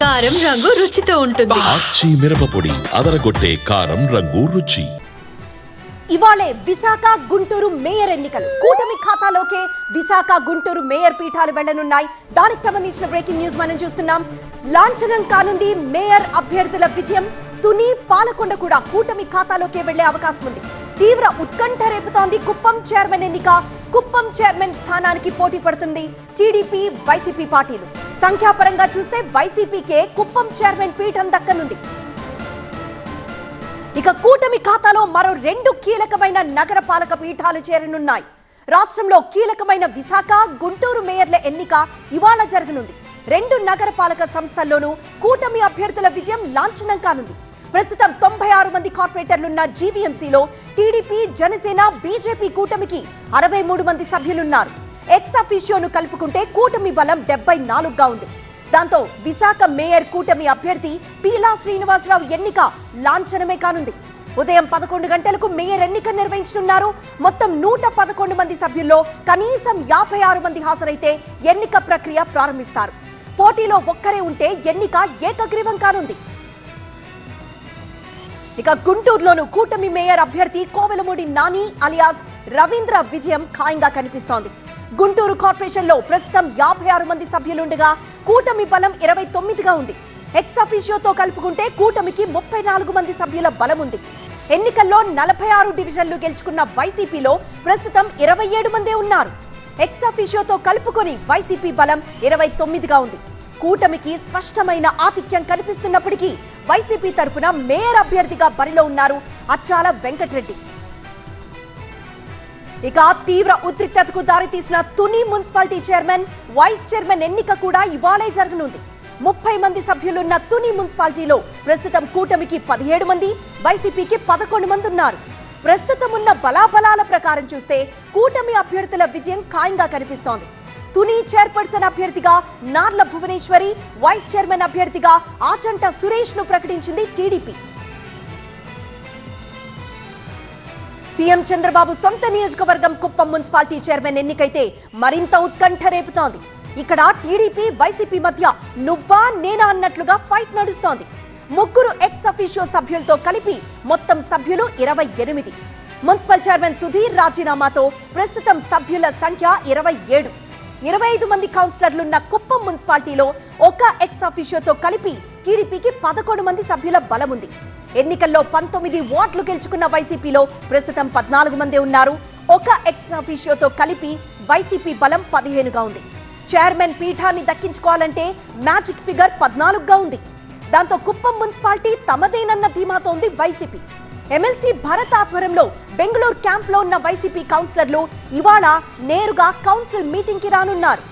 కారం రంగు రుచితో ఉంటుంది. ఆచి మిరపపొడి అదరగొట్టే కారం రంగు రుచి. ఇవాళే విశాఖ గుంటూరు మేయర్ ఎన్నికలు. కూటమి ఖాతాలోకే విశాఖ గుంటూరు మేయర్ పీఠాలు వెళ్లనున్నాయి. దానికి సంబంధించిన బ్రేకింగ్ న్యూస్ మనం చూస్తున్నాం. లాంఛనం కానుంది మేయర్ అభ్యర్థుల విజయం. తుని, పాలకొండ కూడా కూటమి ఖాతాలోకే వెళ్లే అవకాశం ఉంది. తీవ్ర ఉత్కంఠ రేపుతోంది కుప్పం చైర్మన్ ఎన్నిక. కుప్పం చైర్మన్ స్థానానికి పోటీ పడుతుంది టీడీపీ, వైసీపీ పార్టీలు. సంఖ్యాపరంగా చూస్తే వైసీపీకే కుప్పం చైర్మన్ పీఠం దక్కనుంది. ఇక కూటమి ఖాతాలో మరో 2 కీలకమైన నగర పాలక పీఠాలు చేరనున్నాయి. రాష్ట్రంలో కీలకమైన విశాఖ, గుంటూరు మేయర్ల ఎన్నిక ఇవాళ జరగనుంది. 2 నగర పాలక సంస్థల్లోనూ కూటమి అభ్యర్థుల విజయం లాంఛనం కానుంది. ప్రస్తుతం 96 మంది కార్పొరేటర్లున్న జీవీఎంసీలో టీడీపీ, జనసేన, బీజేపీ కూటమికి 63 మంది సభ్యులున్నారు. ఎక్స్ అఫీషియోను కలుపుకుంటే కూటమి బలం 74గా ఉంది. దాంతో విశాఖ మేయర్ కూటమి అభ్యర్థి పీలా శ్రీనివాసరావు ఎన్నిక లాంఛనమే కానుంది. ఉదయం 11 గంటలకు మేయర్ ఎన్నిక నిర్వహించనున్నారు. మొత్తం 111 మంది సభ్యుల్లో కనీసం 56 మంది హాజరైతే ఎన్నిక ప్రక్రియ ప్రారంభిస్తారు. పోటీలో ఒక్కరే ఉంటే ఎన్నిక ఏకగ్రీవం కానుంది. ఇక గుంటూరులోను కూటమి మేయర్ అభ్యర్థి కోవెలమూడి నాని అలియాస్ రవీంద్ర విజయం ఖాయంగా కనిపిస్తోంది. గుంటూరు కార్పొరేషన్ లో ప్రస్తుతం 56 మంది సభ్యులుండగా కూటమి బలం 29గా ఉంది. ఎక్స్ అఫీషియోతో కలుపుకుంటే కూటమికి 34 మంది సభ్యుల బలం ఉంది. ఎన్నికల్లో 46 డివిజన్లు గెలుచుకున్న వైసీపీలో ప్రస్తుతం 27 మందే ఉన్నారు. ఎక్స్ అఫీషియోతో కలుపుకొని వైసీపీ బలం 29గా ఉంది. కూటమికి స్పష్టమైన ఆధిక్యం కనిపిస్తున్నప్పటికీ వైసీపీ తరపున మేయర్ అభ్యర్థిగా బరిలో ఉన్నారు అచ్చాల వెంకటరెడ్డి. ఇక తీవ్ర ఉద్రిక్తతకు దారితీసిన Tuni municipality chairman, vice chairman ఎన్నిక కూడా ఇవాళే జరగనుంది. 30 మంది సభ్యులున్న తుని మున్సిపాలిటీలో ప్రస్తుతం కూటమికి 17 మంది, వైసీపీకి 11 మంది ఉన్నారు. ప్రస్తుతం ఉన్న బలాబలాల ప్రకారం చూస్తే కూటమి అభ్యర్థుల విజయం ఖాయంగా కనిపిస్తోంది. తుని చైర్పర్సన్ అభ్యర్థిగా నార్ల భువనేశ్వరి, వైస్ చైర్మన్ అభ్యర్థిగా ఆచంట సురేష్ ను ప్రకటించింది టీడీపీ. సీఎం చంద్రబాబు సొంత నియోజకవర్గం కుప్పం మున్సిపాలిటీ చైర్మన్ ఎన్నికైతే మరింత ఉత్కంఠ రేపుతోంది. ఇక్కడ టీడీపీ, వైసీపీ మధ్య నువ్వా నేనా అన్నట్లుగా ఫైట్ నడుస్తోంది. 3 ఎక్స్ అఫీషియో సభ్యులతో కలిపి మొత్తం సభ్యులు 28. మున్సిపల్ చైర్మన్ సుధీర్ రాజీనామాతో ప్రస్తుతం సభ్యుల సంఖ్య 27. 25 మంది కౌన్సిలర్లున్న కుప్పం మున్సిపాలిటీలో ఒక ఎక్స్ అఫీషియోతో కలిపి టీడీపీకి 11 మంది సభ్యుల బలం ఉంది. ఎన్నికల్లో 19 ఓట్లు గెలుచుకున్న వైసీపీలో ప్రస్తుతం 14 మంది ఉన్నారు. ఒక ఎక్స్ అఫీషియోతో కలిపి వైసీపీ బలం 15గా ఉంది. చైర్మన్ పీఠాన్ని దక్కించుకోవాలంటే మ్యాజిక్ ఫిగర్ 14గా ఉంది. దాంతో కుప్పం మున్సిపాలిటీ తమదేనన్న ధీమాతో ఉంది వైసీపీ. ఎమ్మెల్సీ భరత్ ఆధ్వర్యంలో బెంగళూరు క్యాంప్ లో ఉన్న వైసీపీ కౌన్సిలర్లు ఇవాళ నేరుగా కౌన్సిల్ మీటింగ్ కి రానున్నారు.